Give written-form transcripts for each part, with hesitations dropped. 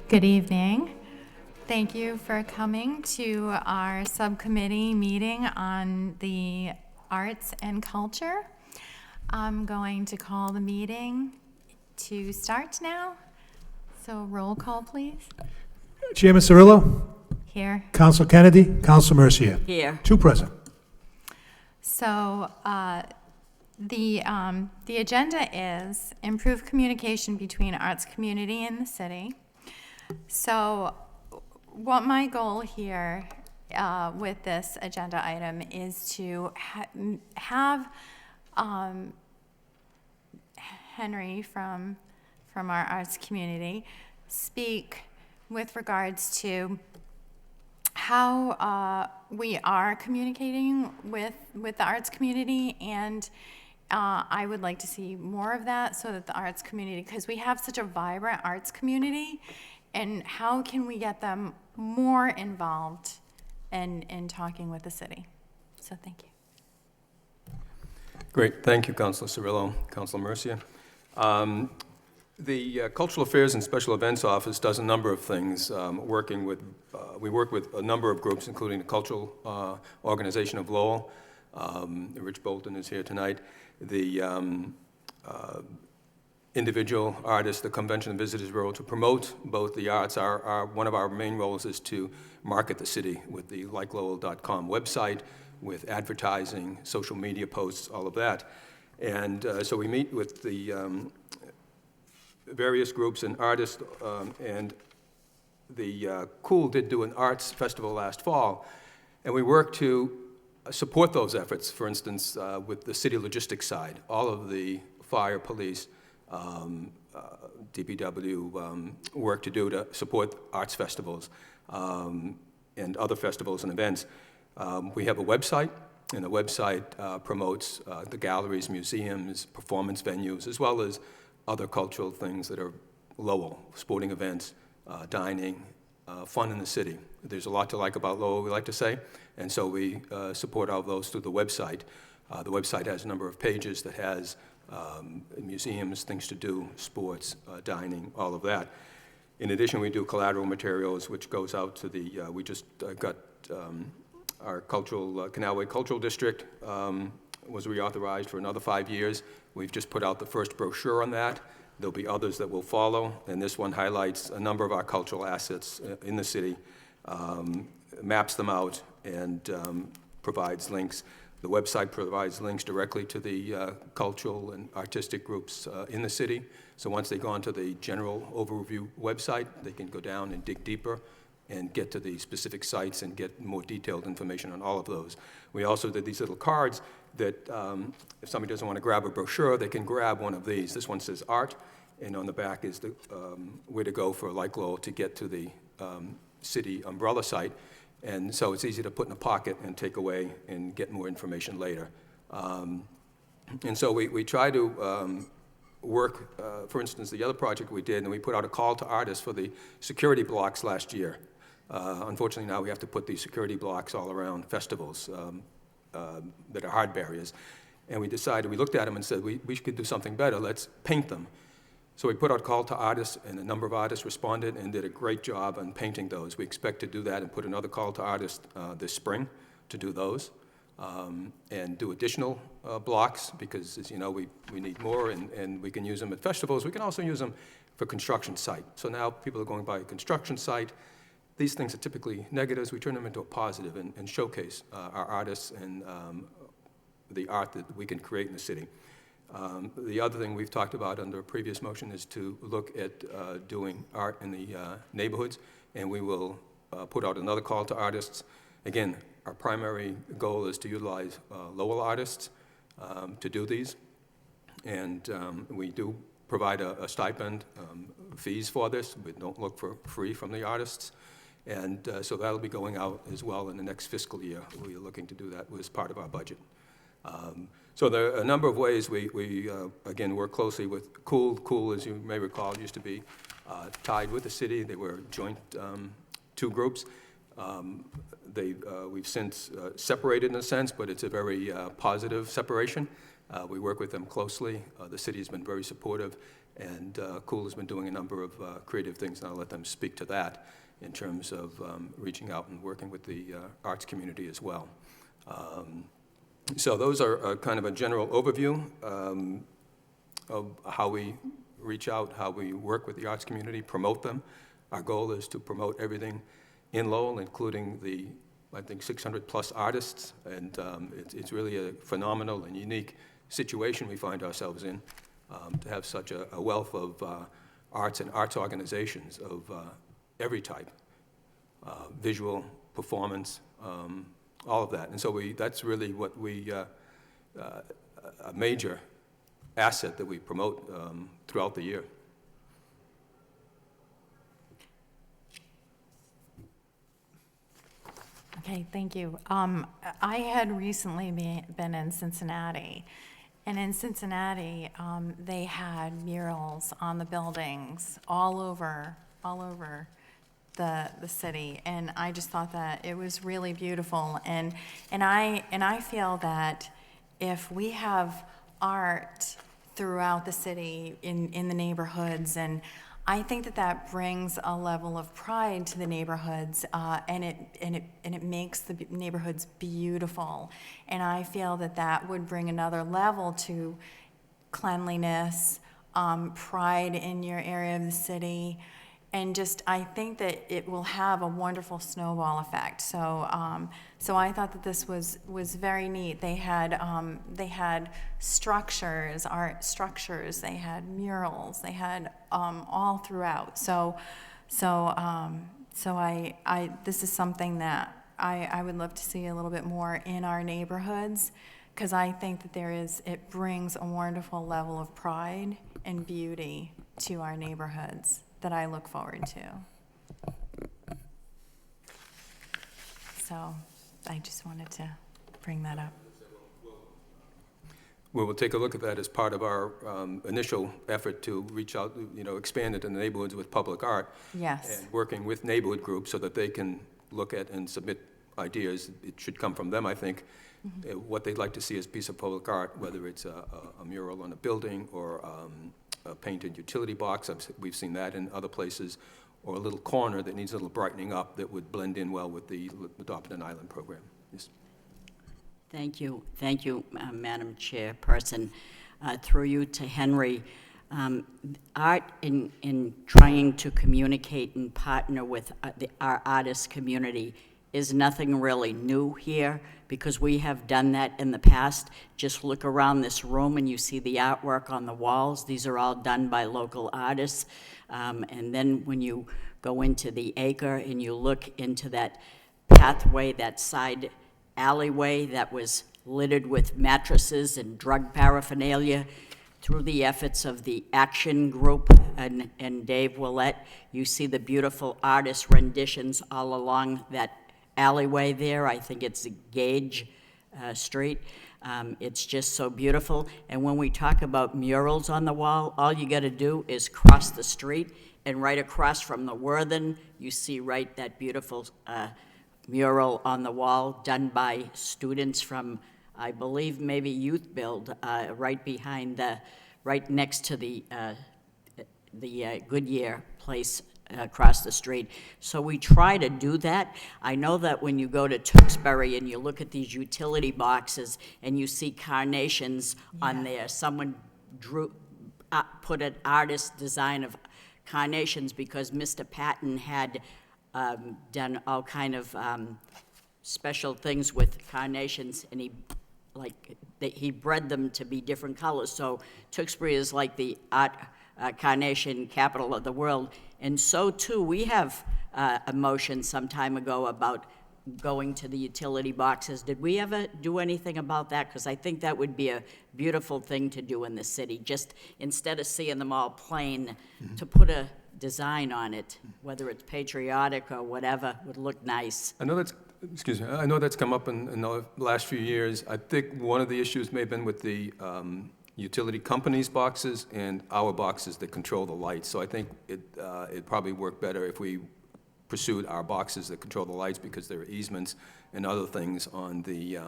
Good evening. Thank you for coming to our subcommittee meeting on the arts and culture. I'm going to call the meeting to start now. So roll call, please. Chairman Cirillo, Here. Council Kennedy, Council Mercier. Here. Two present. So the agenda is improve communication between arts community and the city. So what my goal here with this agenda item is to have Henry from our arts community speak with regards to how we are communicating with the arts community, and I would like to see more of that so that the arts community, because we have such a vibrant arts community, and how can we get them more involved in talking with the city? So thank you. Great, thank you, Councilor Cirillo, Councilor Mercier. The Cultural Affairs and Special Events Office does a number of things, we work with a number of groups, including the Cultural Organization of Lowell. Rich Bolton is here tonight. The individual artists, the Convention and Visitors Bureau, to promote both the arts. One of our main roles is to market the city with the likelowell.com website, with advertising, social media posts, all of that. And so we meet with the various groups and artists, and the Cool did do an arts festival last fall, and we worked to support those efforts. For instance, with the city logistics side, all of the fire, police, DPW work to do to support arts festivals and other festivals and events. We have a website, and the website promotes the galleries, museums, performance venues, as well as other cultural things that are Lowell, sporting events, dining, fun in the city. There's a lot to like about Lowell, we like to say, and so we support all of those through the website. The website has a number of pages that has museums, things to do, sports, dining, all of that. In addition, we do collateral materials, which goes out to the, we just got our cultural, Canalway Cultural District was reauthorized for another 5 years. We've just put out the first brochure on that. There'll be others that will follow, and this one highlights a number of our cultural assets in the city, maps them out, and provides links. The website provides links directly to the cultural and artistic groups in the city. So once they go onto the general overview website, they can go down and dig deeper and get to the specific sites and get more detailed information on all of those. We also did these little cards that if somebody doesn't want to grab a brochure, they can grab one of these. This one says art, and on the back is the where to go for Like Lowell to get to the city umbrella site. And so it's easy to put in a pocket and take away and get more information later. And so we try to work, for instance, the other project we did, and we put out a call to artists for the security blocks last year. Unfortunately, now we have to put these security blocks all around festivals that are hard barriers. And we decided, we looked at them and said, we could do something better, let's paint them. So we put out a call to artists, and a number of artists responded and did a great job on painting those. We expect to do that and put another call to artists this spring to do those, and do additional blocks, because, as you know, we need more, and we can use them at festivals. We can also use them for construction site. So now people are going by a construction site. These things are typically negatives. We turn them into a positive and showcase our artists and the art that we can create in the city. The other thing we've talked about under a previous motion is to look at doing art in the neighborhoods, and we will put out another call to artists. Again, our primary goal is to utilize Lowell artists to do these, and we do provide a stipend, fees for this. We don't look for free from the artists, and so that'll be going out as well in the next fiscal year. We are looking to do that as part of our budget. So there are a number of ways we again, work closely with Cool. Cool, as you may recall, used to be tied with the city. They were joint two groups. We've since separated in a sense, but it's a very positive separation. We work with them closely. The city has been very supportive, And Cool has been doing a number of creative things, and I'll let them speak to that in terms of reaching out and working with the arts community as well. So those are kind of a general overview of how we reach out, how we work with the arts community, promote them. Our goal is to promote everything in Lowell, including the, I think, 600-plus artists, and it's really a phenomenal and unique situation we find ourselves in, to have such a wealth of arts and arts organizations of every type, visual, performance, all of that. And so that's really what a major asset that we promote throughout the year. Okay, thank you. I had recently been in Cincinnati, and in Cincinnati, they had murals on the buildings all over the city, and I just thought that it was really beautiful. And I feel that if we have art throughout the city in the neighborhoods, and I think that brings a level of pride to the neighborhoods, and it makes the neighborhoods beautiful. And I feel that would bring another level to cleanliness, pride in your area of the city, and just I think that it will have a wonderful snowball effect. So I thought that this was very neat. They had structures, art structures. They had murals. They had all throughout. So this is something that I would love to see a little bit more in our neighborhoods, because I think that it brings a wonderful level of pride and beauty to our neighborhoods that I look forward to. So I just wanted to bring that up. We'll take a look at that as part of our initial effort to reach out, expand it in the neighborhoods with public art. Yes. And working with neighborhood groups so that they can look at and submit ideas. It should come from them, I think, what they'd like to see as a piece of public art, whether it's a mural on a building or a painted utility box. We've seen that in other places, or a little corner that needs a little brightening up that would blend in well with the Adopt an Island program. Yes. Thank you, Madam Chairperson. Through you to Henry, art in trying to communicate and partner with our artist community is nothing really new here, because we have done that in the past. Just look around this room and you see the artwork on the walls. These are all done by local artists. And then when you go into the acre and you look into that pathway, that side alleyway that was littered with mattresses and drug paraphernalia, through the efforts of the Action Group and Dave Willett, you see the beautiful artist renditions all along that alleyway there. I think it's Gage Street. It's just so beautiful. And when we talk about murals on the wall, all you got to do is cross the street, and right across from the Worthen, you see that beautiful mural on the wall done by students from, I believe, maybe Youth Build, right next to the Goodyear place across the street. So we try to do that. I know that when you go to Tewksbury and you look at these utility boxes and you see carnations on there, someone put an artist design of carnations because Mr. Patton had done all kind of special things with carnations, and he bred them to be different colors. So Tewksbury is like the art carnation capital of the world. And so too, we have a motion some time ago about going to the utility boxes. Did we ever do anything about that? Because I think that would be a beautiful thing to do in the city, just instead of seeing them all plain, to put a design on it, whether it's patriotic or whatever, would look nice. I know that's come up in the last few years. I think one of the issues may have been with the utility companies' boxes and our boxes that control the lights. So I think it'd probably work better if we pursued our boxes that control the lights, because there are easements and other things on the, I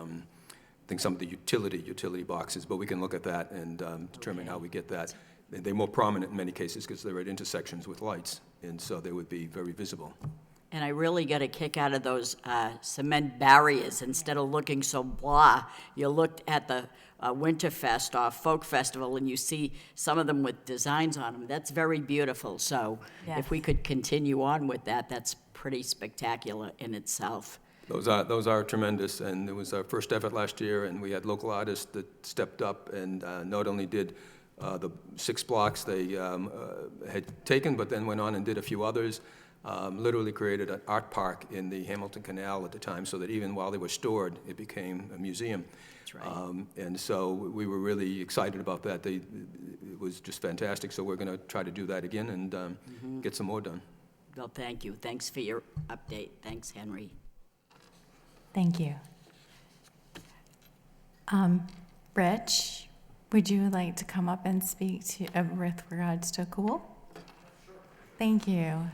think some of the utility boxes, but we can look at that and determine how we get that. they're more prominent in many cases because they're at intersections with lights, and so they would be very visible. And I really get a kick out of those cement barriers. Instead of looking so blah, you looked at the Winterfest or Folk Festival and you see some of them with designs on them. That's very beautiful. So if we could continue on with that, that's pretty spectacular in itself. Those are tremendous, and it was our first effort last year, and we had local artists that stepped up and not only did the 6 blocks they had taken, but then went on and did a few others. Literally created an art park in the Hamilton Canal at the time, so that even while they were stored, it became a museum. That's right. And so we were really excited about that. It was just fantastic, so we're going to try to do that again and get some more done. Well, thank you. Thanks for your update. Thanks, Henry. Thank you. Rich, would you like to come up and speak with regards to Cool? Thank you.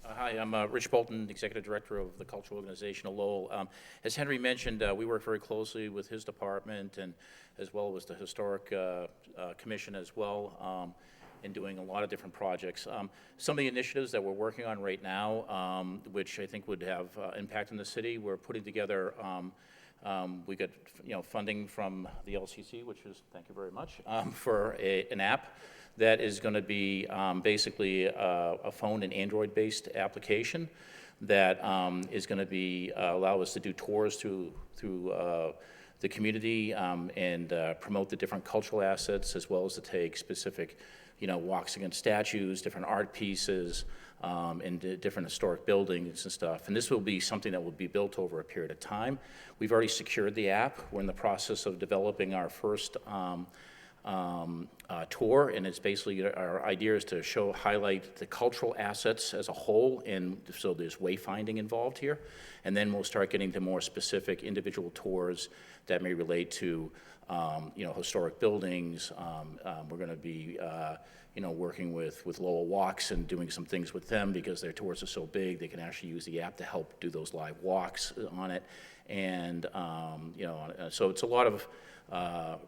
Hi, I'm Rich Bolton, Executive Director of the Cultural Organization of Lowell. As Henry mentioned, we work very closely with his department and as well as the Historic Commission as well in doing a lot of different projects. Some of the initiatives that we're working on right now, which I think would have impact in the city, we're putting together, we got funding from the LTC, which is, thank you very much, for an app that is going to be basically a phone and Android-based application that is going to be allow us to do tours through the community and promote the different cultural assets, as well as to take specific, walks against statues, different art pieces, and different historic buildings and stuff. And this will be something that will be built over a period of time. We've already secured the app. We're in the process of developing our first tour, and it's basically our idea is to highlight the cultural assets as a whole, and so there's wayfinding involved here, and then we'll start getting to more specific individual tours that may relate to historic buildings. We're going to be working with Lowell Walks and doing some things with them because their tours are so big they can actually use the app to help do those live walks on it, and so it's a lot of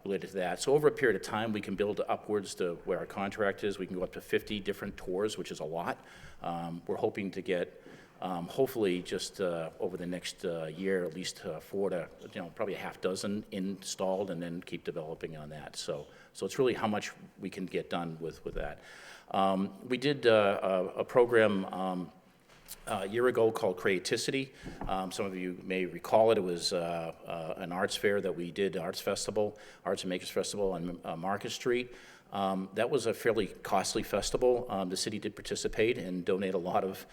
related to that. So over a period of time, we can build upwards to where our contract is. We can go up to 50 different tours, which is a lot. We're hoping to get, hopefully, just over the next year, at least 4 to, probably a half dozen installed, and then keep developing on that. So it's really how much we can get done with that. We did a program a year ago called Creativity. Some of you may recall it. It was an arts fair that we did, Arts and Makers Festival on Market Street. That was a fairly costly festival. The city did participate and donate a lot of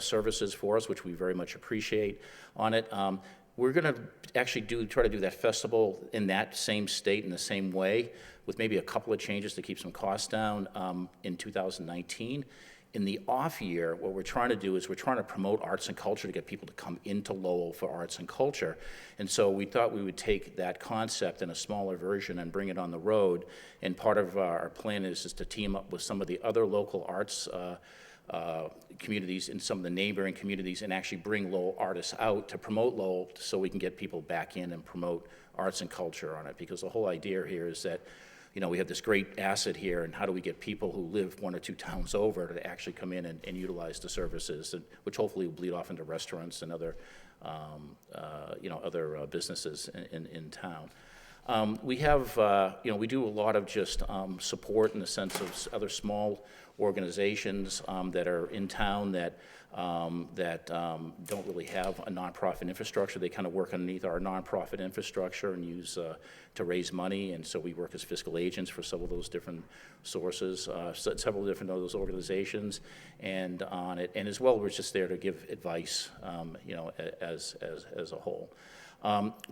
services for us, which we very much appreciate on it. We're going to actually try to do that festival in that same state in the same way, with maybe a couple of changes to keep some costs down in 2019. In the off year, what we're trying to do is we're trying to promote arts and culture to get people to come into Lowell for arts and culture. And so we thought we would take that concept in a smaller version and bring it on the road. And part of our plan is to team up with some of the other local arts communities in some of the neighboring communities and actually bring Lowell artists out to promote Lowell so we can get people back in and promote arts and culture on it. Because the whole idea here is that we have this great asset here, and how do we get people who live 1 or 2 towns over to actually come in and utilize the services, which hopefully will bleed off into restaurants and other, other businesses in town. We have, we do a lot of just support in the sense of other small organizations that are in town that don't really have a nonprofit infrastructure. They kind of work underneath our nonprofit infrastructure and use to raise money, and so we work as fiscal agents for several of those different sources, several different of those organizations, and on it. And as well, we're just there to give advice, as a whole.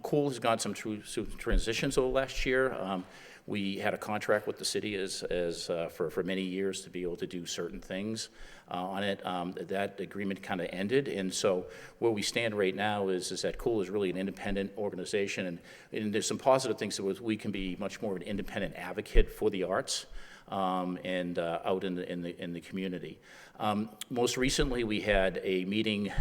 Cool has gone some transitions over the last year. We had a contract with the city for many years to be able to do certain things on it. That agreement kind of ended, and so where we stand right now is that Cool is really an independent organization, and there's some positive things that we can be much more of an independent advocate for the arts. and out in the community. Most recently, we had a meeting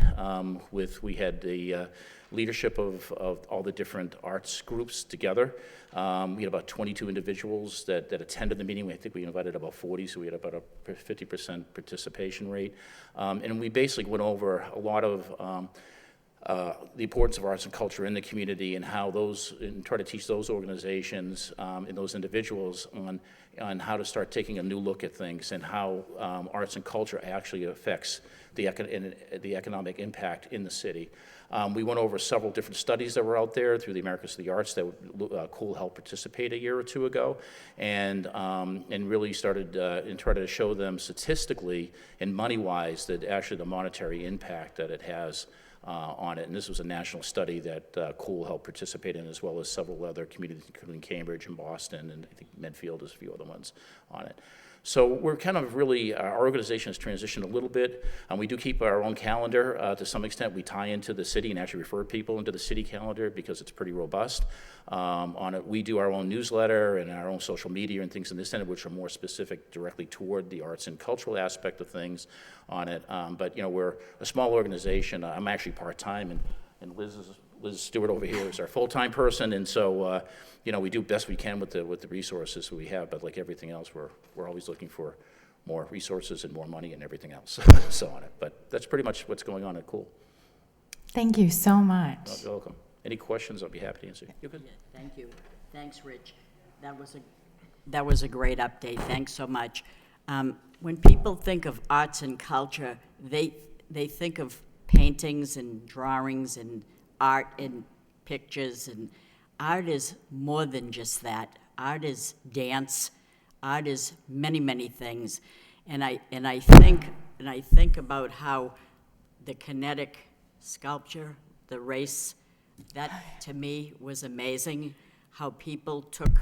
we had the leadership of all the different arts groups together. We had about 22 individuals that attended the meeting. I think we invited about 40, so we had about a 50% participation rate. And we basically went over a lot of the importance of arts and culture in the community and how and try to teach those organizations and those individuals on how to start taking a new look at things and how arts and culture actually affects the economic impact in the city. We went over several different studies that were out there through the Americas of the Arts that Cool helped participate a year or two ago, and really started and tried to show them statistically and money-wise that actually the monetary impact that it has on it. And this was a national study that Cool helped participate in, as well as several other communities, including Cambridge and Boston, and I think Medfield is a few other ones on it. So we're kind of really, our organization has transitioned a little bit. We do keep our own calendar to some extent. We tie into the city and actually refer people into the city calendar because it's pretty robust. On it, we do our own newsletter and our own social media and things in this end, which are more specific directly toward the arts and cultural aspect of things on it. But, we're a small organization. I'm actually part-time, and Liz Stewart over here is our full-time person, and so we do best we can with the resources we have. But like everything else, we're always looking for more resources and more money and everything else so on it. But that's pretty much what's going on at Cool. Thank you so much. You're welcome. Any questions? I'll be happy to answer. You good? Yeah, thank you. Thanks, Rich. That was a great update. Thanks so much. When people think of arts and culture, they think of paintings and drawings and art and pictures, and art is more than just that. Art is dance. Art is many, many things. And I think about how the kinetic sculpture, the race, that to me was amazing. How people took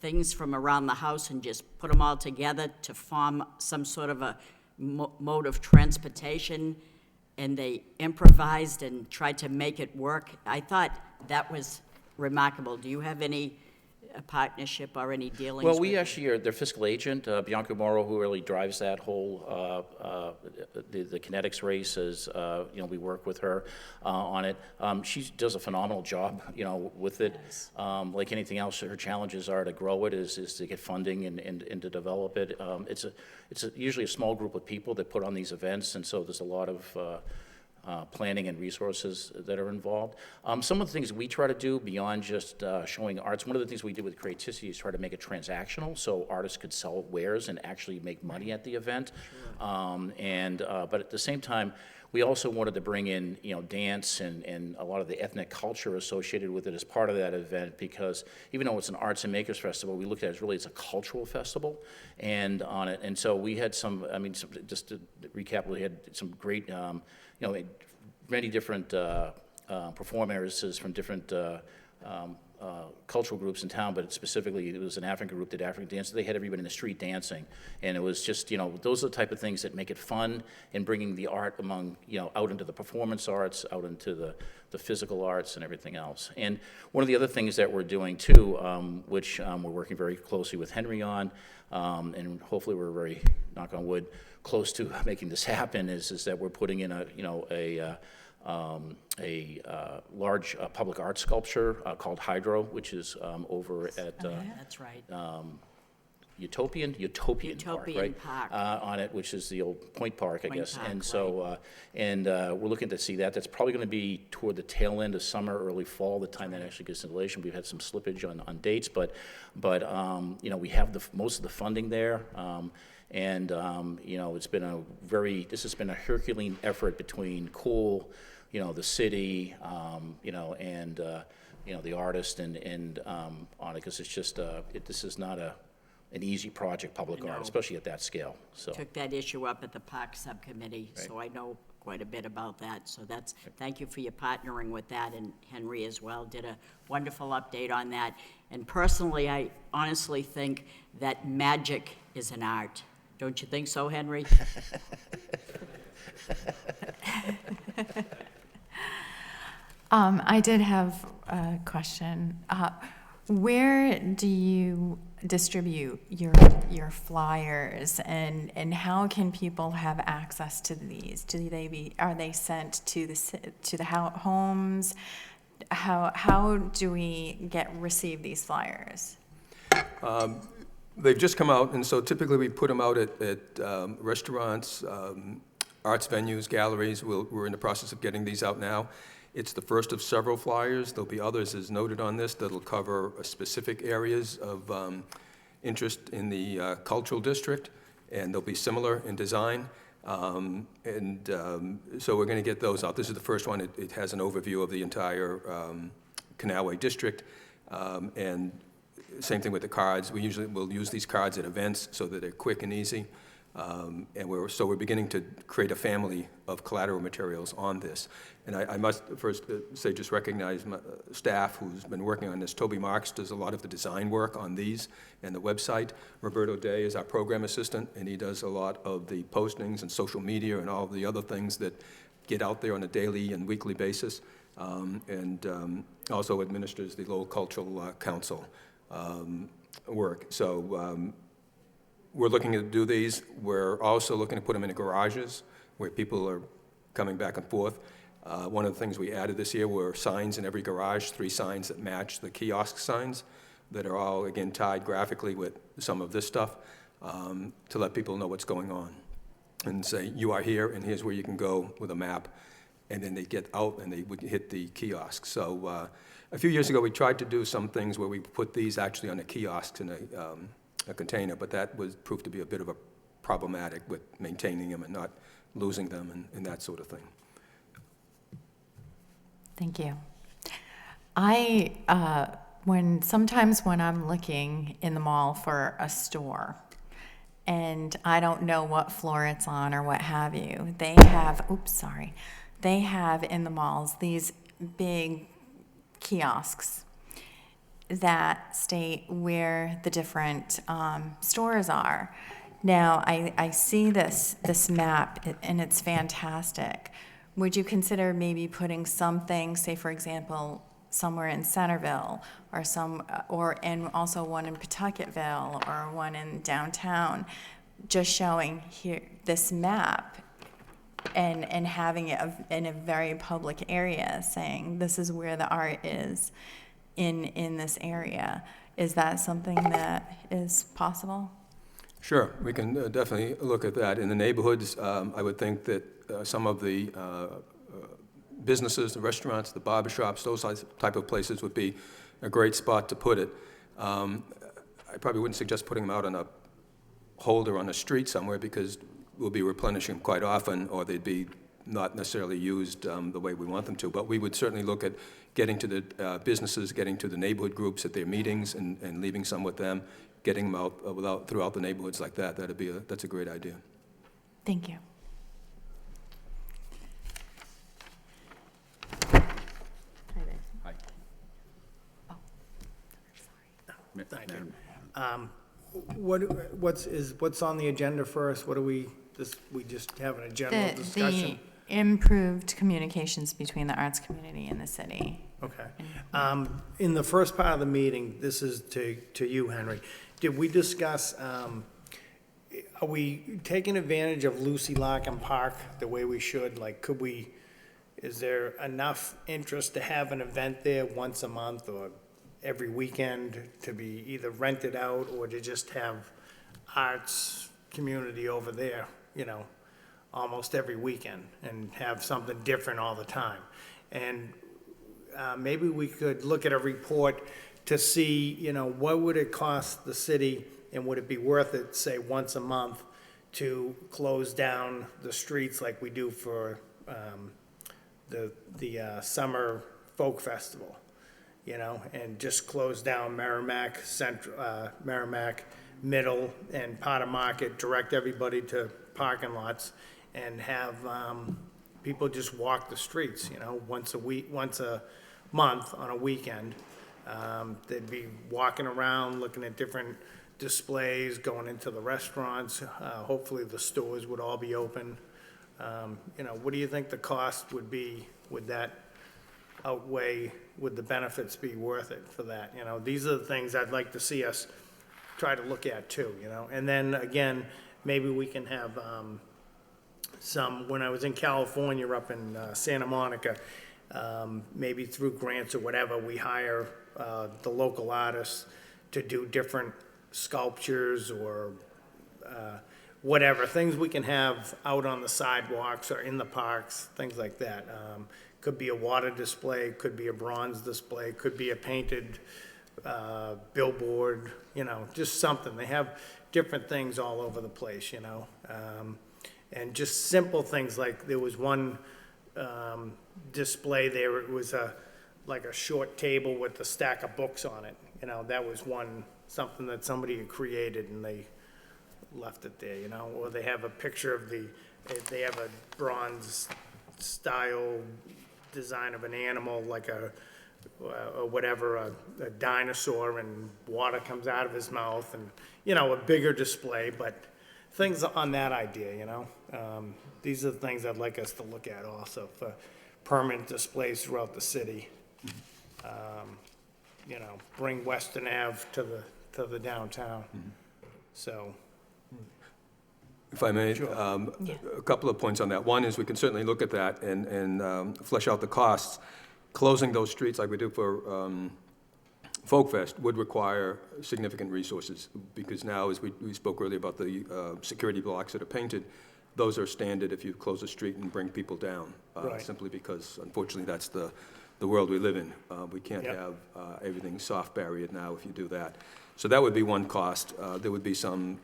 things from around the house and just put them all together to form some sort of a mode of transportation, and they improvised and tried to make it work. I thought that was remarkable. Do you have any partnership or any dealings Well, we with actually are their fiscal agent, Bianca Morrow, who really drives that whole, the kinetics race. As we work with her on it. She does a phenomenal job, with it. Yes. Like anything else, her challenges are to grow it, is to get funding and to develop it. It's usually a small group of people that put on these events, and so there's a lot of planning and resources that are involved. Some of the things we try to do beyond just showing arts, one of the things we did with Creativity is try to make it transactional, so artists could sell wares and actually make money at the event. Sure. But at the same time, we also wanted to bring in, dance and a lot of the ethnic culture associated with it as part of that event, because even though it's an arts and makers festival, we looked at it as it's a cultural festival, and on it. And so we had just to recap, we had some great, many different performers from different cultural groups in town, but specifically it was an African group that African dance. They had everybody in the street dancing, and it was just, those are the type of things that make it fun, and bringing the art among, out into the performance arts, out into the physical arts and everything else. And one of the other things that we're doing too, which we're working very closely with Henry on, and hopefully we're very, knock on wood, close to making this happen, is that we're putting in a large public art sculpture called Hydro, which is over at That's right. Utopian Park, right? Park. On it, which is the old Point Park, I Point guess. Park, And so, we're looking to see that. That's probably going to be toward the tail end of summer, early fall, the time that actually gets installation. We've had some slippage on dates, but we have most of the funding there. It's been this has been a Herculean effort between Cool, the city, and the artist and on it, because it's just this is not an easy project, public art, especially at that scale. So Took that issue up at the Park Subcommittee, so I know quite a bit about that. So thank you for your partnering with that, and Henry as well did a wonderful update on that. And personally, I honestly think that magic is an art. Don't you think so, Henry? I did have a question. Where do you distribute your flyers, and how can people have access to these? Are they sent to the homes? How do we receive these flyers? They've just come out, and so typically we put them out at restaurants, arts venues, galleries. We're in the process of getting these out now. It's the first of several flyers. There'll be others, as noted on this, that'll cover specific areas of interest in the cultural district, and they'll be similar in design. So we're going to get those out. This is the first one. It has an overview of the entire Canalway district, and same thing with the cards. We'll use these cards at events so that they're quick and easy. And we're beginning to create a family of collateral materials on this. And I must first say, just recognize my staff who's been working on this. Toby Marks does a lot of the design work on these and the website. Roberto Day is our program assistant, and he does a lot of the postings and social media and all of the other things that get out there on a daily and weekly basis, and also administers the Lowell Cultural Council work. So we're looking to do these. We're also looking to put them in the garages where people are coming back and forth. One of the things we added this year were signs in every garage, 3 signs that match the kiosk signs that are all, again, tied graphically with some of this stuff to let people know what's going on and say, you are here, and here's where you can go with a map. And then they get out and they would hit the kiosk. So a few years ago, we tried to do some things where we put these actually on the kiosks in a container, but that proved to be a bit of a problematic with maintaining them and not losing them and that sort of thing. Thank you. Sometimes when I'm looking in the mall for a store and I don't know what floor it's on or what have you, they have in the malls these big kiosks that state where the different stores are. Now, I see this map, and it's fantastic. Would you consider maybe putting something, say for example, somewhere in Centerville, and also one in Pawtucketville, or one in downtown, just showing here this map and having it in a very public area, saying this is where the art is in this area? Is that something that is possible? Sure, we can definitely look at that. In the neighborhoods, I would think that some of the businesses, the restaurants, the barber shops, those type of places would be a great spot to put it. I probably wouldn't suggest putting them out on a holder on the street somewhere, because we'll be replenishing them quite often, or they'd be not necessarily used the way we want them to. But we would certainly look at getting to the businesses, getting to the neighborhood groups at their meetings, and leaving some with them, getting them out throughout the neighborhoods like that. That's a great idea. Thank you. Hi. Oh, Thank you. What's on the agenda first? What do we just have a general discussion? The improved communications between the arts community and the city. Okay. In the first part of the meeting, this is to you, Henry. Did we discuss, are we taking advantage of Lucy Larkin Park the way we should? Like, is there enough interest to have an event there once a month or every weekend, to be either rented out or to just have arts community over there, almost every weekend, and have something different all the time? And maybe we could look at a report to see, what would it cost the city, and would it be worth it, say, once a month, to close down the streets like we do for the summer folk festival, and just close down Merrimack Central, Merrimack Middle, and part of Market, direct everybody to parking lots, and have people just walk the streets, once a month on a weekend. They'd be walking around, looking at different displays, going into the restaurants. Hopefully the stores would all be open. What do you think the cost would be? Would that outweigh, would the benefits be worth it for that? These are the things I'd like to see us try to look at too, you know? And then again, maybe we can have, when I was in California, up in Santa Monica, maybe through grants or whatever, we hire the local artists to do different sculptures or whatever, things we can have out on the sidewalks or in the parks, things like that. Could be a water display, could be a bronze display, could be a painted billboard, you know, just something. They have different things all over the place, you know. And just simple things like there was one display there, it was like a short table with a stack of books on it. You know, that was something that somebody had created and they left it there, you know. Or they have a picture of they have a bronze style design of an animal, like a dinosaur, and water comes out of his mouth, and, you know, a bigger display, but things on that idea, you know. These are the things I'd like us to look at also for permanent displays throughout the city. You know, bring Western Ave to the downtown. So, If I may, a couple of points on that. One is we can certainly look at that and flesh out the costs. Closing those streets like we do for Folk Fest would require significant resources, because now, as we spoke earlier about the security blocks that are painted, those are standard if you close a street and bring people down. Right. Simply because, unfortunately, that's the world we live in. We can't Yep. have everything soft barriered now if you do that. So that would be one cost. There would be some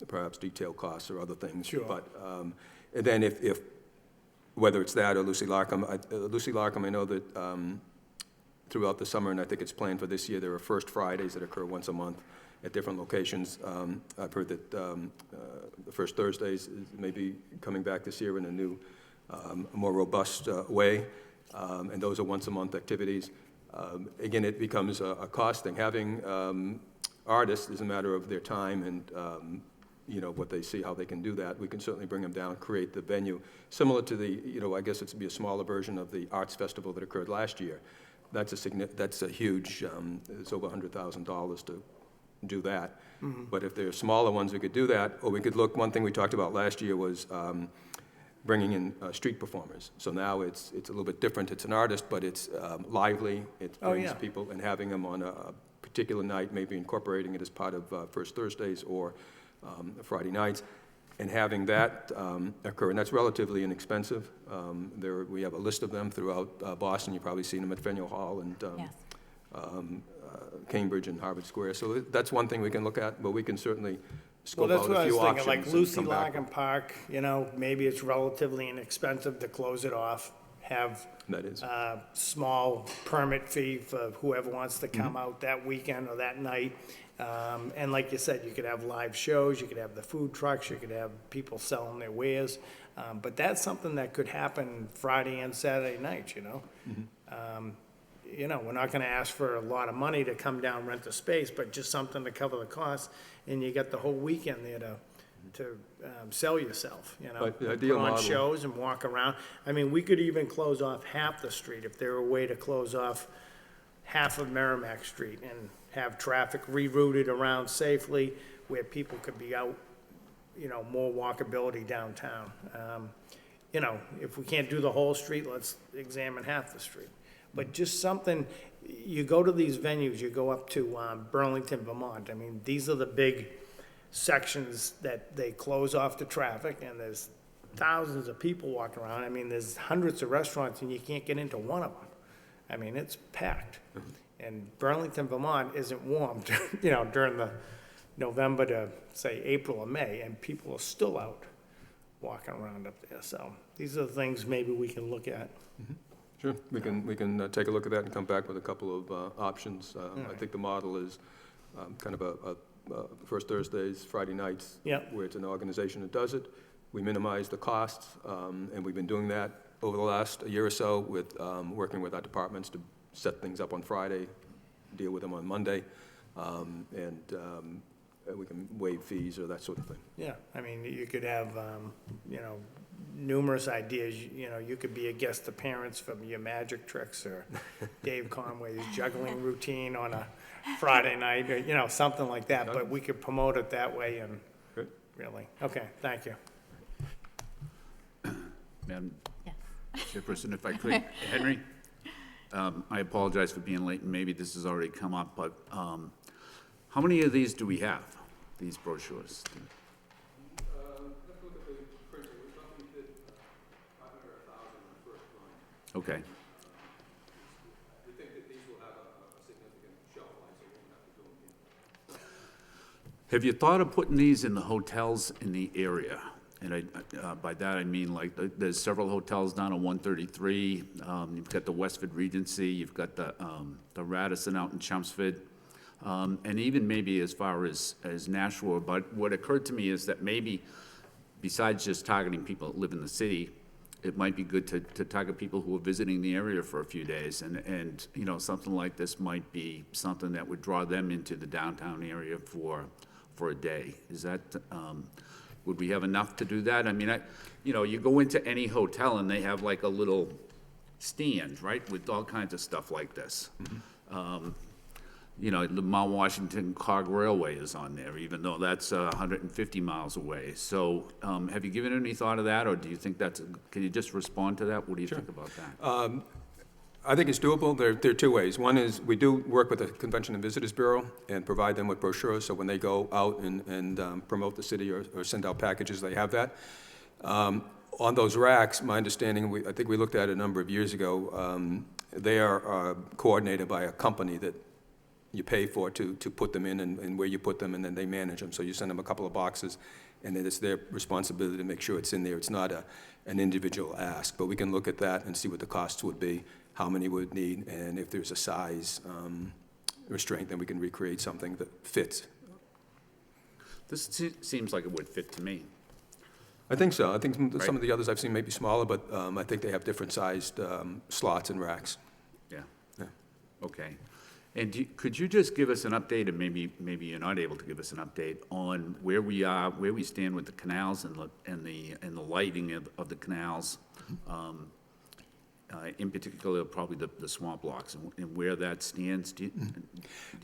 perhaps detail costs or other things. Sure. But and then if whether it's that or Lucy Larkham, I know that throughout the summer, and I think it's planned for this year, there are First Fridays that occur once a month at different locations. I've heard that the First Thursdays may be coming back this year in a new, more robust way, and those are once-a-month activities. Again, it becomes a cost thing. Having artists is a matter of their time and you know, what they see, how they can do that. We can certainly bring them down, create the venue, similar to the, you know, I guess it's be a smaller version of the arts festival that occurred last year. That's a huge, it's over $100,000 to do that. But if there are smaller ones, we could do that, or we could look, one thing we talked about last year was bringing in street performers. So now it's a little bit different. It's an artist, but it's lively. It brings yeah. people, and having them on a particular night, maybe incorporating it as part of First Thursdays or Friday nights, and having that occur. And that's relatively inexpensive. We have a list of them throughout Boston. You've probably seen them at Faneuil Hall and Yes. Cambridge and Harvard Square. So that's one thing we can look at, but we can certainly well, scope that's out what a I was few thinking, options. like and Lucy come back Larkham Park, you know, maybe it's relatively inexpensive to close it off, have That is. small permit fee for whoever wants to come out that weekend or that night. And like you said, you could have live shows, you could have the food trucks, you could have people selling their wares. But that's something that could happen Friday and Saturday nights, you know? You know, we're not gonna ask for a lot of money to come down, rent the space, but just something to cover the cost, and you got the whole weekend there to sell yourself, you know? But the ideal Put on model- shows and walk around. I mean, we could even close off half the street if there were a way to close off half of Merrimack Street and have traffic rerouted around safely where people could be out, you know, more walkability downtown. You know, if we can't do the whole street, let's examine half the street. But just something, you go to these venues, you go up to Burlington, Vermont. I mean, these are the big sections that they close off the traffic, and there's thousands of people walking around. I mean, there's hundreds of restaurants, and you can't get into one of them. I mean, it's packed. And Burlington, Vermont isn't warm, you know, during the November to, say, April or May, and people are still out walking around up there. So these are the things maybe we can look at. Sure, we can take a look at that and come back with a couple of options. I think the model is kind of a First Thursdays, Friday nights, Yep. where it's an organization that does it. We minimize the costs, and we've been doing that over the last year or so with working with our departments to set things up on Friday, deal with them on Monday, and we can waive fees or that sort of thing. Yeah, I mean, you could have, you know, numerous ideas. You could be a guest appearance from your magic tricks, or Dave Conway's juggling routine on a Friday night, or, something like that, but we could promote it that way and Good. really, okay, thank you. Madam Yes. Chairperson, if I could, Henry, I apologize for being late, and maybe this has already come up, but how many of these do we have, these brochures? Okay. We think that these will have a significant shelf life, so we won't have to do them again. Have you thought of putting these in the hotels in the area? And by that I mean, like, there's several hotels down on 133. You've got the Westford Regency, you've got the Radisson out in Chelmsford, and even maybe as far as Nashua. But what occurred to me is that maybe, besides just targeting people that live in the city, it might be good to target people who are visiting the area for a few days, and something like this might be something that would draw them into the downtown area for a day. Is that, would we have enough to do that? I mean, you go into any hotel and they have like a little stand, right, with all kinds of stuff like this. The Mount Washington Cog Railway is on there, even though that's 150 miles away. So have you given any thought of that, or do you think can you just respond to that? What do you think about that? I think it's doable. There are two ways. One is we do work with the Convention and Visitors Bureau and provide them with brochures, so when they go out and promote the city or send out packages, they have that. On those racks, my understanding, I think we looked at it a number of years ago, they are coordinated by a company that you pay for to put them in and where you put them, and then they manage them. So you send them a couple of boxes, and then it's their responsibility to make sure it's in there. It's not an individual ask, but we can look at that and see what the costs would be, how many would need, and if there's a size restraint, then we can recreate something that fits. This seems like it would fit to me. I think so. I think Right. some of the others I've seen may be smaller, but I think they have different sized slots and racks. Yeah. Yeah. Okay. And could you just give us an update, and maybe you're not able to give us an update on where we are, where we stand with the canals and the lighting of the canals, in particular probably the swamp blocks, and where that stands?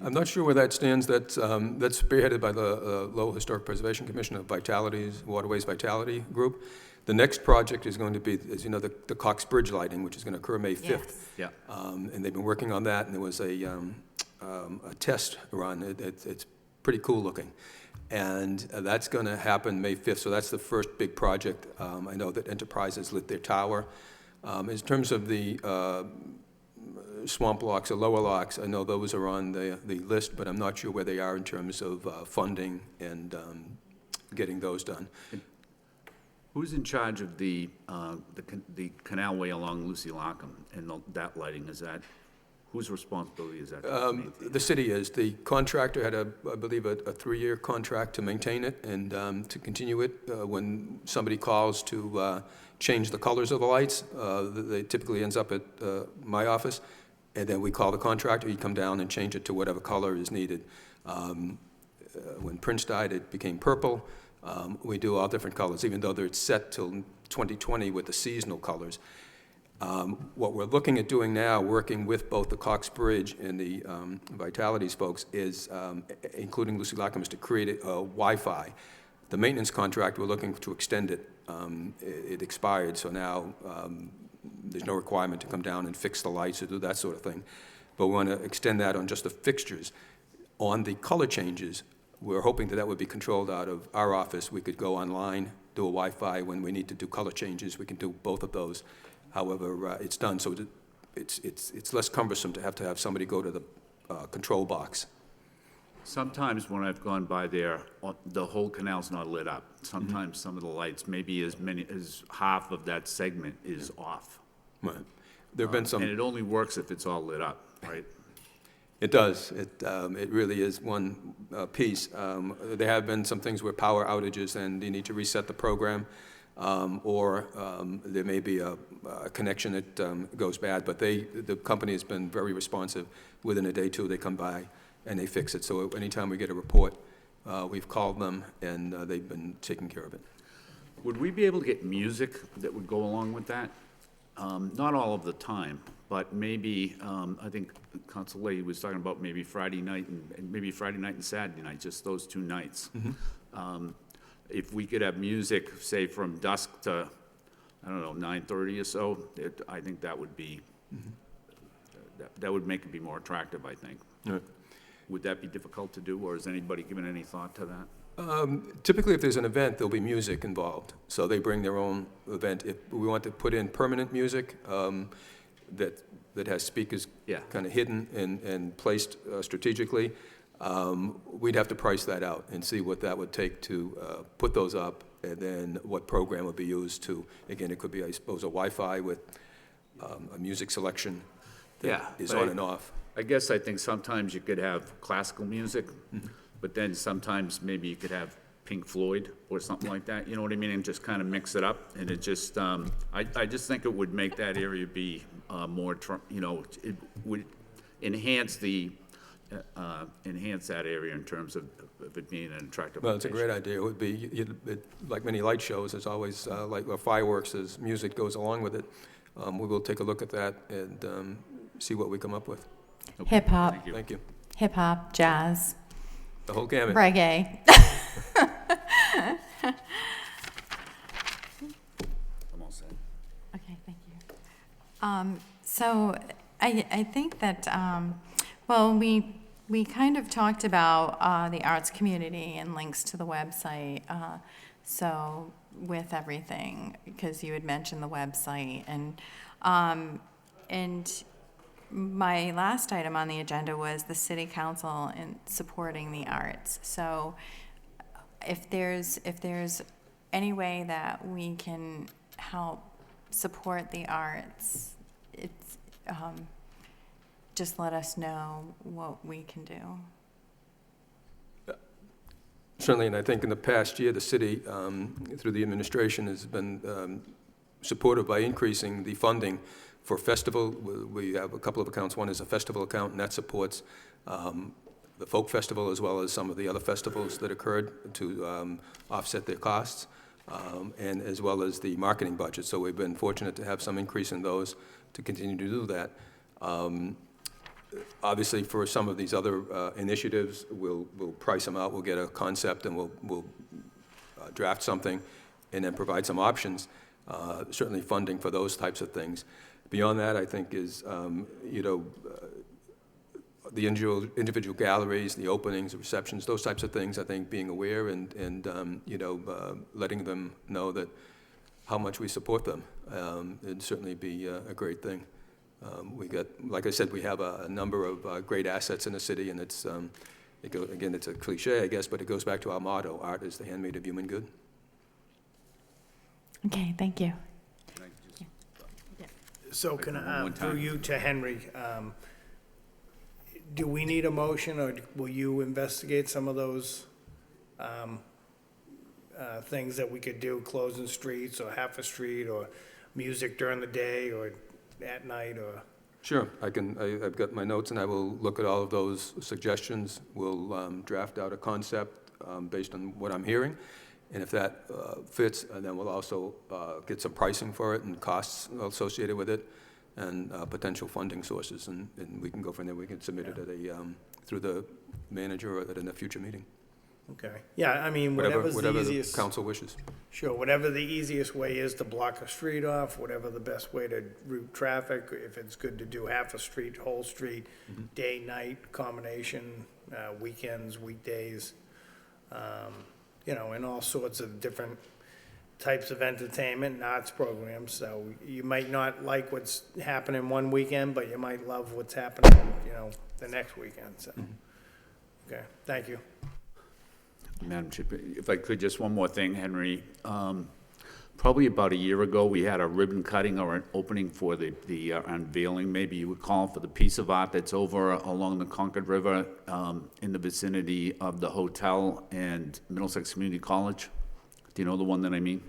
I'm not sure where that stands. That's spearheaded by the Lowell Historic Preservation Commission of Waterways Vitality Group. The next project is going to be, as you know, the Cox Bridge lighting, which is going to occur May 5th. Yeah. And they've been working on that, and there was a test run. It's pretty cool looking. And that's going to happen May 5th, so that's the first big project. I know that Enterprise has lit their tower. In terms of the swamp locks or lower locks, I know those are on the list, but I'm not sure where they are in terms of funding and getting those done. Who's in charge of the canalway along Lucy Lockham and that lighting? Whose responsibility is that? The city is. The contractor had, I believe, a 3-year contract to maintain it and to continue it. When somebody calls to change the colors of the lights, they typically ends up at my office, and then we call the contractor. He'd come down and change it to whatever color is needed. When Prince died, it became purple. We do all different colors, even though they're set till 2020 with the seasonal colors. What we're looking at doing now, working with both the Cox Bridge and the Vitalities folks, is, including Lucy Lockham, is to create a Wi-Fi. The maintenance contract, we're looking to extend it. It expired, so now there's no requirement to come down and fix the lights or do that sort of thing. But we want to extend that on just the fixtures. On the color changes, we're hoping that would be controlled out of our office. We could go online, do a Wi-Fi. When we need to do color changes, we can do both of those. However, it's done, so it's less cumbersome to have somebody go to the control box. Sometimes when I've gone by there, the whole canal's not lit up. Sometimes some of the lights, maybe as many as half of that segment is off. Right. There have been some. And it only works if it's all lit up, right? It does. It really is one piece. There have been some things where power outages and you need to reset the program, or there may be a connection that goes bad, but the company has been very responsive. Within a day or two, they come by and they fix it. So anytime we get a report, we've called them and they've been taking care of it. Would we be able to get music that would go along with that? Not all of the time, but maybe, I think Council Leahy was talking about maybe Friday night and maybe Friday night and Saturday night, just those 2 nights. If we could have music, say, from dusk to, I don't know, 9:30 or so, I think that would be, that would make it be more attractive, I think. Right. Would that be difficult to do, or has anybody given any thought to that? Typically, if there's an event, there'll be music involved, so they bring their own event. If we want to put in permanent music that has speakers Yeah. kind of hidden and placed strategically, we'd have to price that out and see what that would take to put those up, and then what program would be used to, again, it could be, I suppose, a Wi-Fi with a music selection Yeah, that is but on and off. I guess I think sometimes you could have classical music, but then sometimes maybe you could have Pink Floyd or something like that, you know what I mean? And just kind of mix it up, and it just, I just think it would make that area be more, you know, it would enhance enhance that area in terms of it being an attractive Well, it's a location. great idea. It would be, like many light shows, there's always, like fireworks, as music goes along with it. We will take a look at that and see what we come up with. Okay, Hip hop, Thank you. Thank you. hip hop, jazz, The whole gamut. reggae. I'm all set. Okay, thank you. So I think that, well, we kind of talked about the arts community and links to the website. So with everything, because you had mentioned the website, and my last item on the agenda was the city council in supporting the arts. So if there's any way that we can help support the arts, it's, just let us know what we can do. Certainly, and I think in the past year, the city, through the administration, has been supportive by increasing the funding for festival. We have a couple of accounts. One is a festival account, and that supports the folk festival as well as some of the other festivals that occurred to offset their costs, and as well as the marketing budget. So we've been fortunate to have some increase in those to continue to do that. Obviously, for some of these other initiatives, we'll price them out. We'll get a concept, and we'll draft something, and then provide some options. Certainly, funding for those types of things. Beyond that, I think is the individual galleries, the openings, the receptions, those types of things. I think being aware and letting them know that how much we support them, it'd certainly be a great thing. We got, like I said, we have a number of great assets in the city, and it's, again, it's a cliche, I guess, but it goes back to our motto: art is the handmaid of human good. Okay, thank you. So can One I, more through time. you to Henry, do we need a motion, or will you investigate some of those things that we could do, closing streets, or half a street, or music during the day, or at night, or? Sure, I've got my notes, and I will look at all of those suggestions. We'll draft out a concept based on what I'm hearing, and if that fits, then we'll also get some pricing for it and costs associated with it, and potential funding sources, and we can go from there. We can submit it at through the manager or in a future meeting. Okay, yeah, I mean, whatever's the Whatever the easiest. council wishes. Sure, whatever the easiest way is to block a street off, whatever the best way to route traffic, if it's good to do half a street, whole street, day, night, combination, weekends, weekdays, and all sorts of different types of entertainment and arts programs. So you might not like what's happening one weekend, but you might love what's happening, the next weekend, so. Okay, thank you. Madam Chair, if I could, just one more thing, Henry. Probably about a year ago, we had a ribbon cutting or an opening for the unveiling, maybe you would call, for the piece of art that's over along the Concord River in the vicinity of the hotel and Middlesex Community College. Do you know the one that I mean?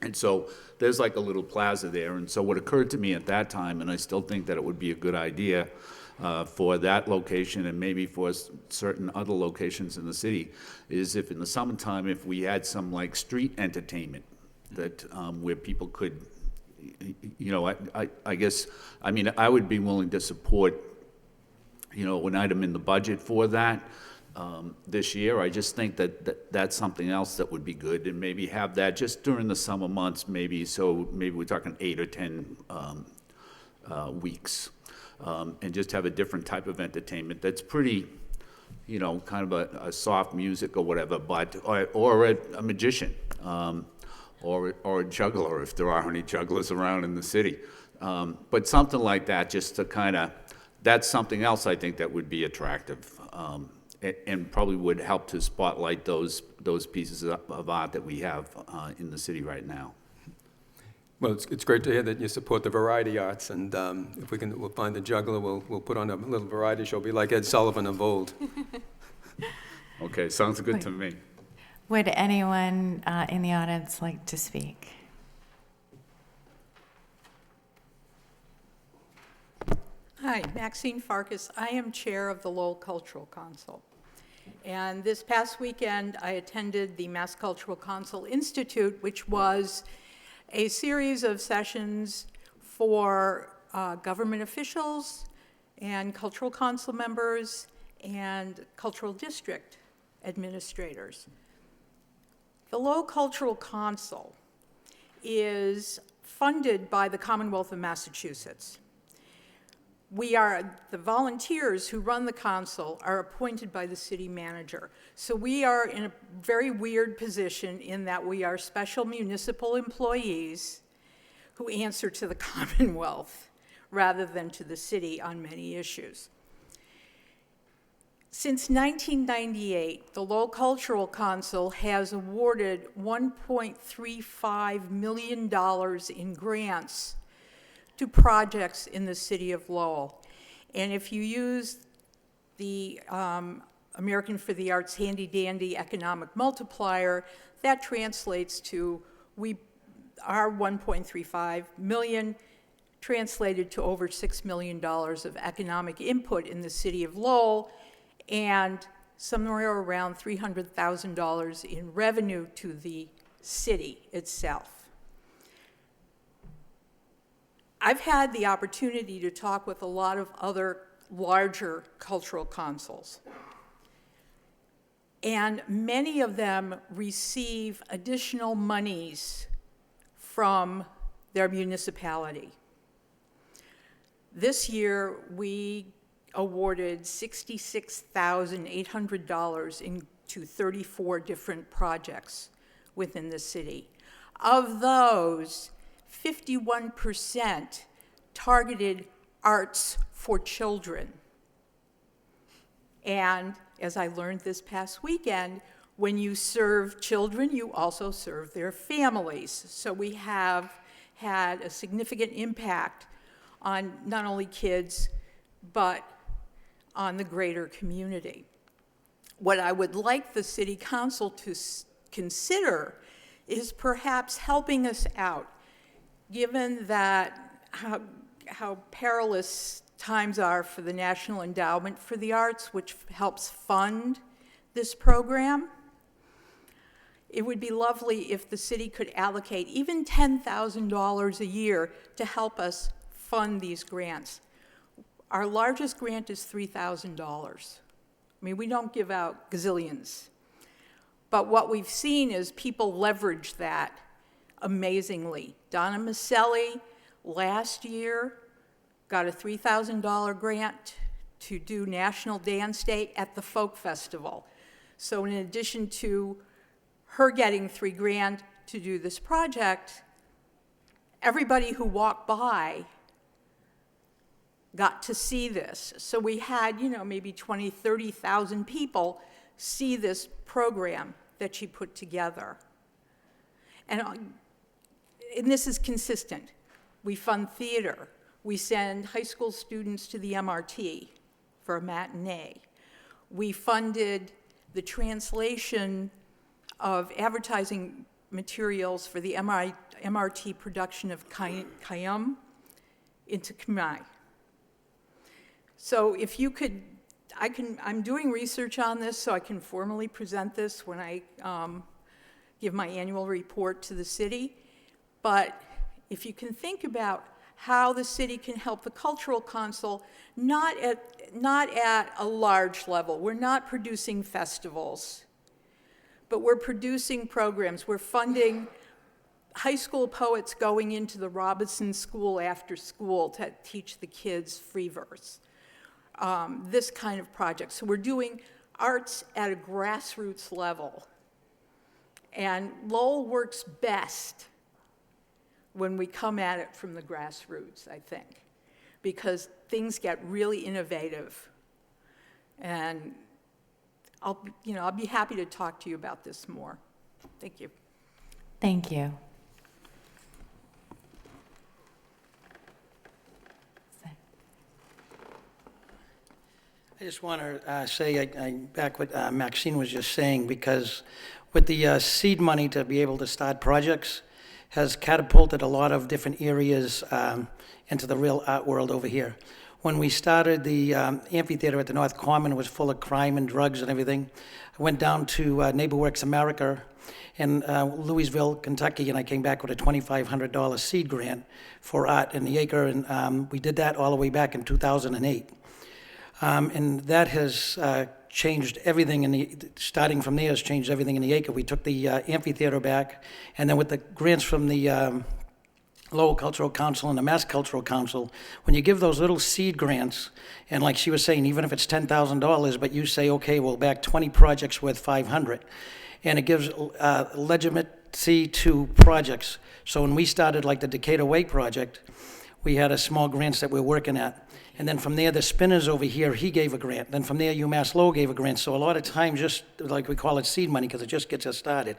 And so there's like a little plaza there, and so what occurred to me at that time, and I still think that it would be a good idea, for that location and maybe for certain other locations in the city, is if in the summertime, if we had some like street entertainment that, where people could, you know, I guess, I mean, I would be willing to support, you know, an item in the budget for that this year. I just think that that's something else that would be good, and maybe have that just during the summer months, maybe, so maybe we're talking 8 or 10 weeks, and just have a different type of entertainment that's pretty, you know, kind of a soft music or whatever, but, or a magician, or a juggler, if there are any jugglers around in the city. But something like that, just to kind of, that's something else I think that would be attractive, and probably would help to spotlight those pieces of art that we have in the city right now. Well, it's great to hear that you support the variety arts, and if we'll find a juggler, we'll put on a little variety show, be like Ed Sullivan of old. Okay, sounds good to me. Would anyone in the audience like to speak? Hi, Maxine Farkas. I am chair of the Lowell Cultural Council. And this past weekend, I attended the Mass Cultural Council Institute, which was a series of sessions for government officials and cultural council members and cultural district administrators. The Lowell Cultural Council is funded by the Commonwealth of Massachusetts. The volunteers who run the council are appointed by the city manager. So we are in a very weird position in that we are special municipal employees who answer to the Commonwealth rather than to the city on many issues. Since 1998, the Lowell Cultural Council has awarded $1.35 million in grants to projects in the city of Lowell. And if you use the American for the Arts handy-dandy economic multiplier, that translates to our $1.35 million translated to over $6 million of economic input in the city of Lowell, and somewhere around $300,000 in revenue to the city itself. I've had the opportunity to talk with a lot of other larger cultural councils, and many of them receive additional monies from their municipality. This year, we awarded $66,800 to 34 different projects within the city. Of those, 51% targeted arts for children. And as I learned this past weekend, when you serve children, you also serve their families. So we have had a significant impact on not only kids, but on the greater community. What I would like the City Council to consider is perhaps helping us out, given that how perilous times are for the National Endowment for the Arts, which helps fund this program. It would be lovely if the city could allocate even $10,000 a year to help us fund these grants. Our largest grant is $3,000. I mean, we don't give out gazillions. But what we've seen is people leverage that amazingly. Donna Maselli last year got a $3,000 grant to do National Dance Day at the Folk Festival. So in addition to her getting $3 grand to do this project, everybody who walked by got to see this. So we had, maybe 20, 30,000 people see this program that she put together. And this is consistent. We fund theater. We send high school students to the MRT for a matinee. We funded the translation of advertising materials for the MRT production of Kayum into Khmer. So if you could, I'm doing research on this, so I can formally present this when I give my annual report to the city. But if you can think about how the city can help the Cultural Council, not at a large level. We're not producing festivals, but we're producing programs. We're funding high school poets going into the Robinson School after school to teach the kids free verse. This kind of project. So we're doing arts at a grassroots level. And Lowell works best when we come at it from the grassroots, I think, because things get really innovative. And I'll be happy to talk to you about this more. Thank you. Thank you. I just want to say, back what Maxine was just saying, because with the seed money to be able to start projects has catapulted a lot of different areas into the real art world over here. When we started, the amphitheater at the North Common was full of crime and drugs and everything. I went down to NeighborWorks America in Louisville, Kentucky, and I came back with a $2,500 seed grant for art in the acre, and we did that all the way back in 2008. And that has changed everything starting from there has changed everything in the acre. We took the amphitheater back, and then with the grants from the Lowell Cultural Council and the Mass Cultural Council, when you give those little seed grants, and like she was saying, even if it's $10,000, but you say, okay, we'll back 20 projects worth $500, and it gives legitimacy to projects. So when we started like the Decatur Way project, we had a small grants that we're working at. And then from there, the Spinners over here, he gave a grant. Then from there, UMass Lowell gave a grant. So a lot of times, just like we call it seed money, because it just gets us started.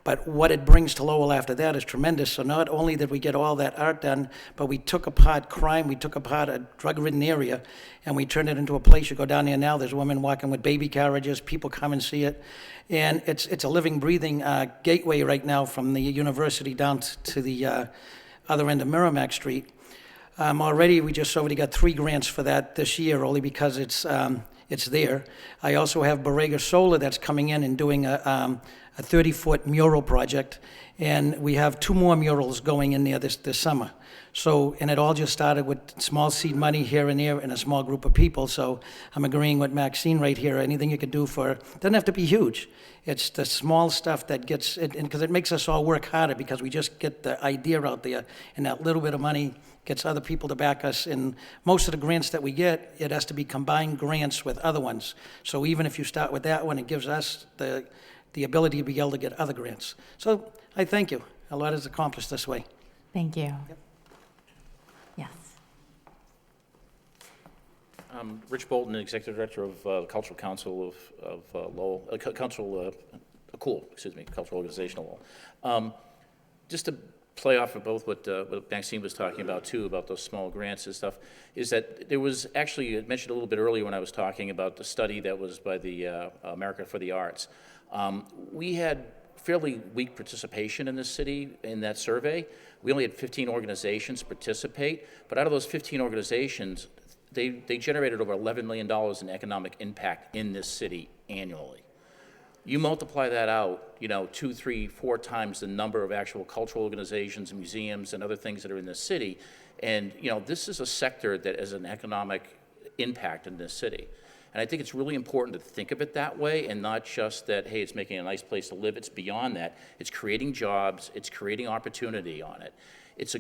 But what it brings to Lowell after that is tremendous. So not only did we get all that art done, but we took apart crime, we took apart a drug-ridden area, and we turned it into a place. You go down there now, there's women walking with baby carriages, people come and see it. And it's a living, breathing gateway right now from the university down to the other end of Merrimack Street. Already, we just already got 3 grants for that this year, only because it's there. I also have Borrega Solar that's coming in and doing a 30-foot mural project, and we have 2 more murals going in there this summer. So, and it all just started with small seed money here and there and a small group of people. So I'm agreeing with Maxine right here. Anything you could do doesn't have to be huge. It's the small stuff that gets, and because it makes us all work harder, because we just get the idea out there, and that little bit of money gets other people to back us. And most of the grants that we get, it has to be combined grants with other ones. So even if you start with that one, it gives us the ability to be able to get other grants. So I thank you. A lot is accomplished this way. Thank you. Yep. Yes. Rich Bolton, Executive Director of the Cultural Council of Lowell, Cultural Organization of Lowell. Just to play off of both what Maxine was talking about too, about those small grants and stuff, is that there was actually, I mentioned a little bit earlier when I was talking about the study that was by the America for the Arts. We had fairly weak participation in this city in that survey. We only had 15 organizations participate, but out of those 15 organizations, they generated over $11 million in economic impact in this city annually. You multiply that out, 2, 3, 4 times the number of actual cultural organizations, museums, and other things that are in this city, and this is a sector that has an economic impact in this city. And I think it's really important to think of it that way, and not just that, hey, it's making a nice place to live. It's beyond that. It's creating jobs. It's creating opportunity on it. It's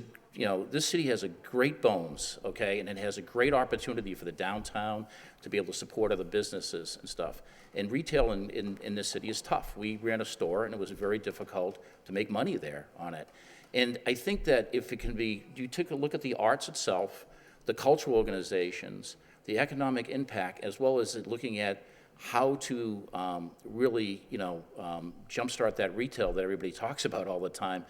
this city has a great bones, okay, and it has a great opportunity for the downtown to be able to support other businesses and stuff. And retail in this city is tough. We ran a store, and it was very difficult to make money there on it. And I think that if it can be, you take a look at the arts itself, the cultural organizations, the economic impact, as well as looking at how to really, jumpstart that retail that everybody talks about all the time.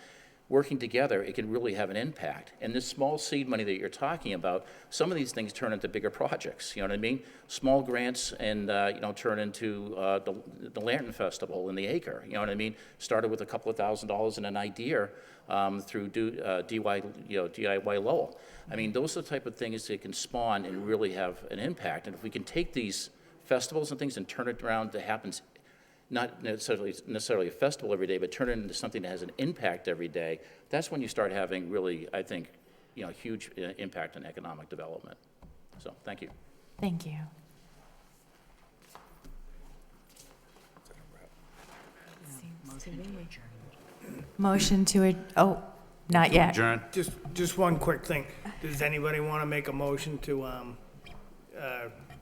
working together, it can really have an impact. And this small seed money that you're talking about, some of these things turn into bigger projects, you know what I mean? Small grants and, turn into the Lantern Festival in the Acre, you know what I mean? Started with a couple of $1,000s and an idea through DIY Lowell. I mean, those are the type of things that can spawn and really have an impact. And if we can take these festivals and things and turn it around to happens, not necessarily a festival every day, but turn it into something that has an impact every day, that's when you start having really, I think, huge impact on economic development. So, thank you. Thank you. Motion to, not yet. Adjourn. Just one quick thing. Does anybody want to make a motion to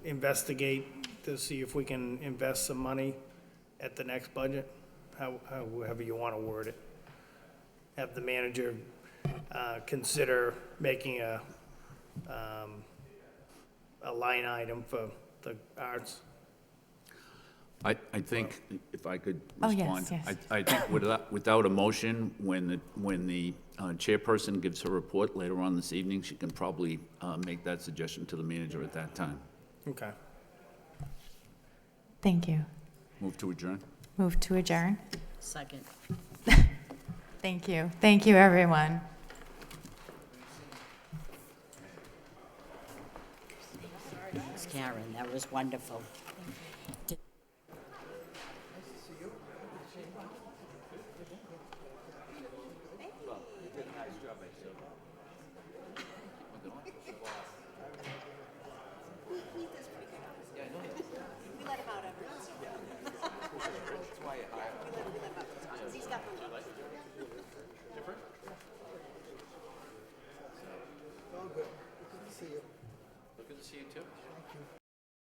investigate to see if we can invest some money at the next budget? However you want to word it. Have the manager consider making a line item for the arts? I think, if I could Oh, yes, respond. yes. I think without a motion, when the chairperson gives her report later on this evening, she can probably make that suggestion to the manager at that time. Okay. Thank you. Move to adjourn. Move to adjourn. Second. Thank you. Thank you, everyone. Thanks, Karen, that was wonderful. Good to see you too.